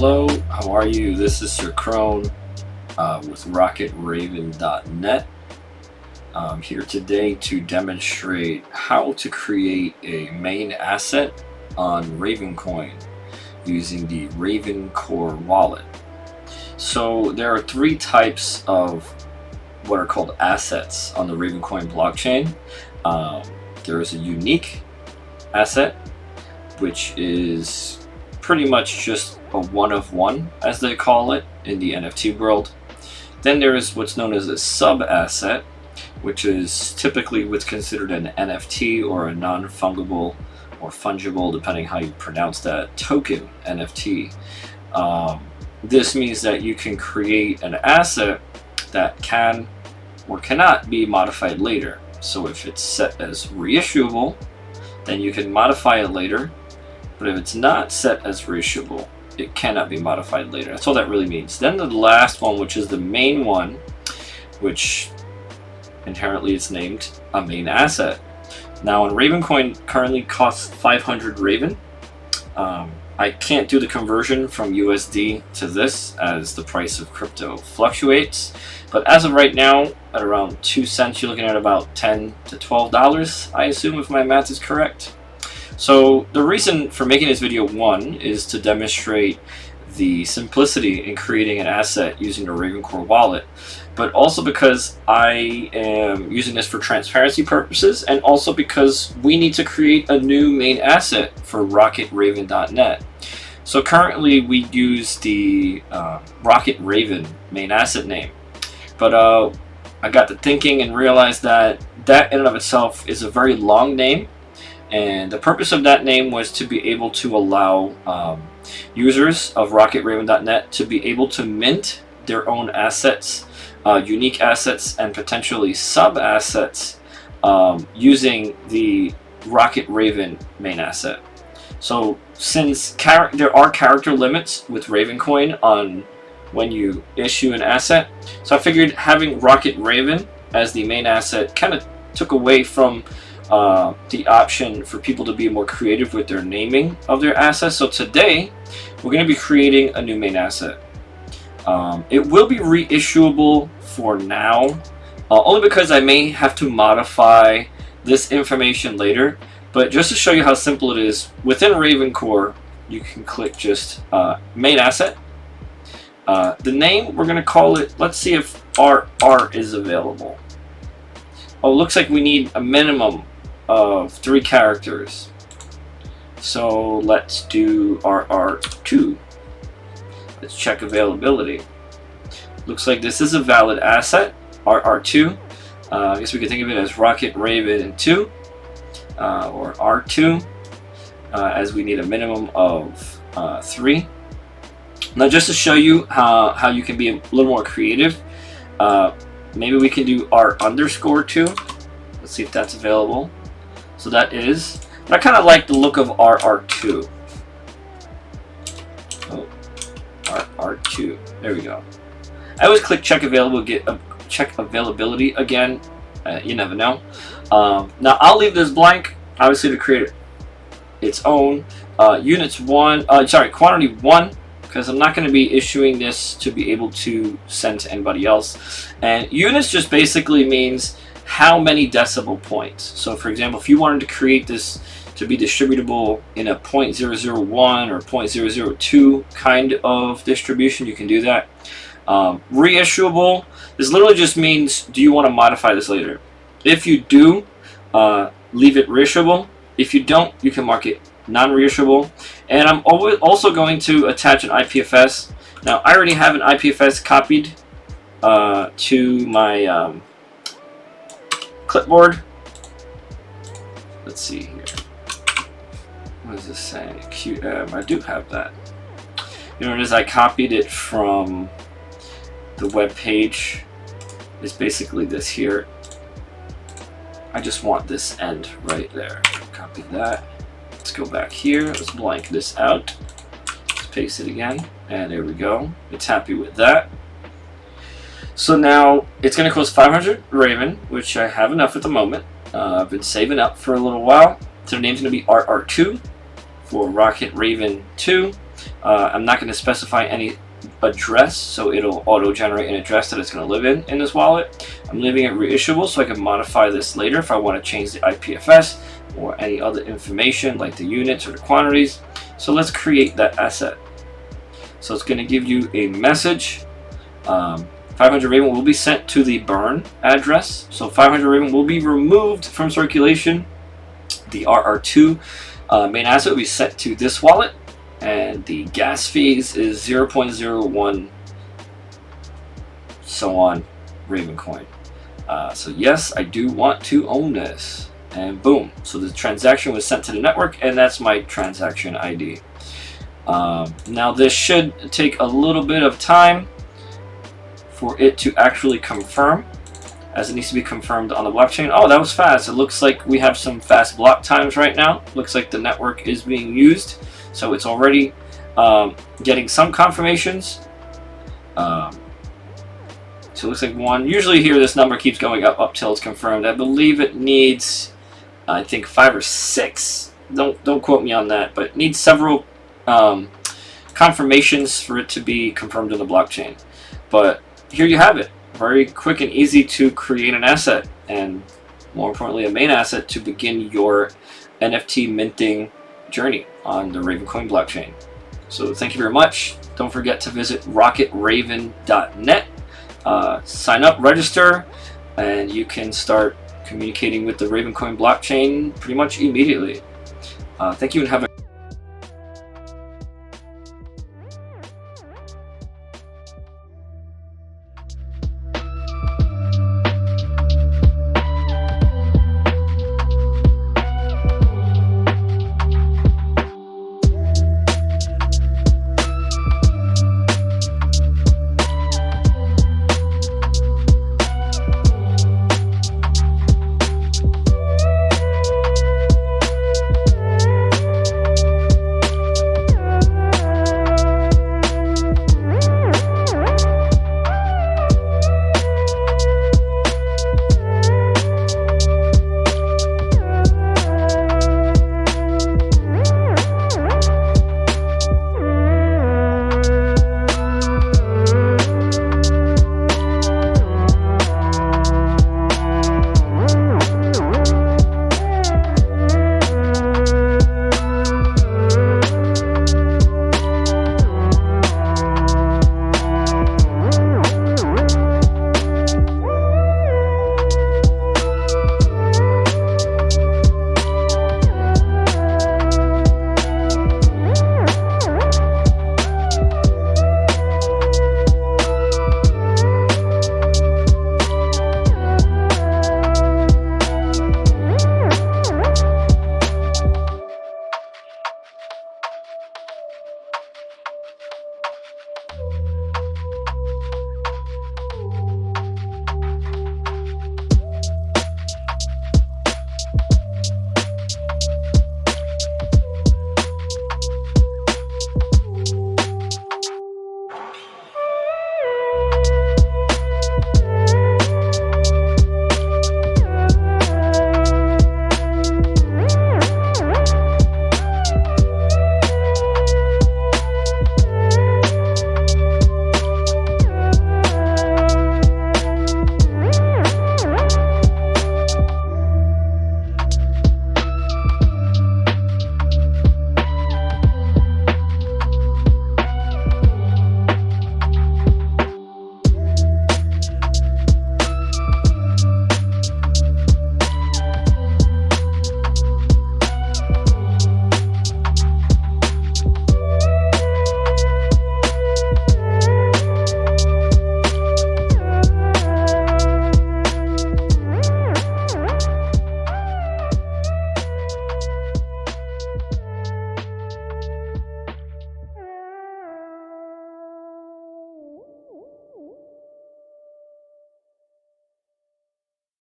Hello, how are you? This is Sir Crone with RocketRaven.net. I'm here today to demonstrate how to create a main asset on Ravencoin using the Ravencore Wallet. So there are three types of what are called assets on the Ravencoin blockchain. There is a unique asset, which is pretty much just a one of one, as they call it in the NFT world. Then there is what's known as a sub asset, which is typically what's considered an NFT or a non-fungible or fungible, depending how you pronounce that, token NFT. This means that you can create an asset that can or cannot be modified later. So if it's set as reissuable, then you can modify it later. But if it's not set as reissuable, it cannot be modified later. That's all that really means. Then the last one, which is the main one, which inherently it's named a main asset. Now, on Ravencoin currently costs 500 Raven. I can't do the conversion from USD to this as the price of crypto fluctuates. But as of right now, at around 2 cents, you're looking at about $10 to $12, I assume, if my math is correct. So the reason for making this video, one, is to demonstrate the simplicity in creating an asset using the Ravencore wallet, but also because I am using this for transparency purposes, and also because we need to create a new main asset for RocketRaven.net. So currently we use the Rocket Raven main asset name, but I got to thinking and realized that that in and of itself is a very long name. And the purpose of that name was to be able to allow users of RocketRaven.net to be able to mint their own assets, unique assets, and potentially sub-assets using the Rocket Raven main asset. So since there are character limits with Ravencoin on when you issue an asset, so I figured having Rocket Raven as the main asset kind of took away from the option for people to be more creative with their naming of their assets. So today we're going to be creating a new main asset. It will be reissuable for now, only because I may have to modify this information later. But just to show you how simple it is, within Ravencore you can click just main asset. The name, we're going to call it, let's see if RR is available. Oh, looks like we need a minimum of 3 characters. So let's do RR2. Let's check availability. Looks like this is a valid asset, RR2. I guess we could think of it as Rocket Raven 2 or R2, as we need a minimum of 3. Now, just to show you how you can be a little more creative, maybe we can do R_2. Let's see if that's available. So that is, but I kind of like the look of RR2. Oh, RR2. There we go. I always click check availability again. You never know. Now I'll leave this blank, obviously, to create its own quantity 1. Because I'm not going to be issuing this to be able to send to anybody else. And units just basically means how many decimal points. So for example, if you wanted to create this to be distributable in a 0.001 or 0.002 kind of distribution, you can do that. Reissuable, this literally just means, do you want to modify this later? If you do, leave it reissuable. If you don't, you can mark it non-reissuable. And I'm also going to attach an IPFS. Now, I already have an IPFS copied to my clipboard. Let's see here. What is this saying? I do have that. You know, as I copied it from the web page. It's basically this here. I just want this end right there. Copy that. Let's go back here. Let's blank this out. Let's paste it again. And there we go. It's happy with that. So now it's going to cost 500 Raven, which I have enough at the moment. I've been saving up for a little while. So the name's going to be RR2 for Rocket Raven 2. I'm not going to specify any address, so it'll auto-generate an address that it's going to live in this wallet. I'm leaving it reissuable so I can modify this later if I want to change the IPFS or any other information like the units or the quantities. So let's create that asset. So it's going to give you a message. 500 Raven will be sent to the burn address. So 500 Raven will be removed from circulation. The RR2 main asset will be sent to this wallet, and the gas fees is 0.01 so on Ravencoin. So yes, I do want to own this, and boom, so the transaction was sent to the network, and that's my transaction ID. Now this should take a little bit of time for it to actually confirm, as it needs to be confirmed on the blockchain. Oh, that was fast. It looks like we have some fast block times right now. Looks like the network is being used, so it's already getting some confirmations. So it looks like one. Usually here this number keeps going up till it's confirmed. I believe it needs, I think 5 or 6. Don't quote me on that, but it needs several confirmations for it to be confirmed in the blockchain. But here you have it. Very quick and easy to create an asset, and more importantly a main asset to begin your NFT minting journey on the Ravencoin blockchain. So thank you very much. Don't forget to visit rocketraven.net. Sign up, register, and you can start communicating with the Ravencoin blockchain pretty much immediately. Thank you and have a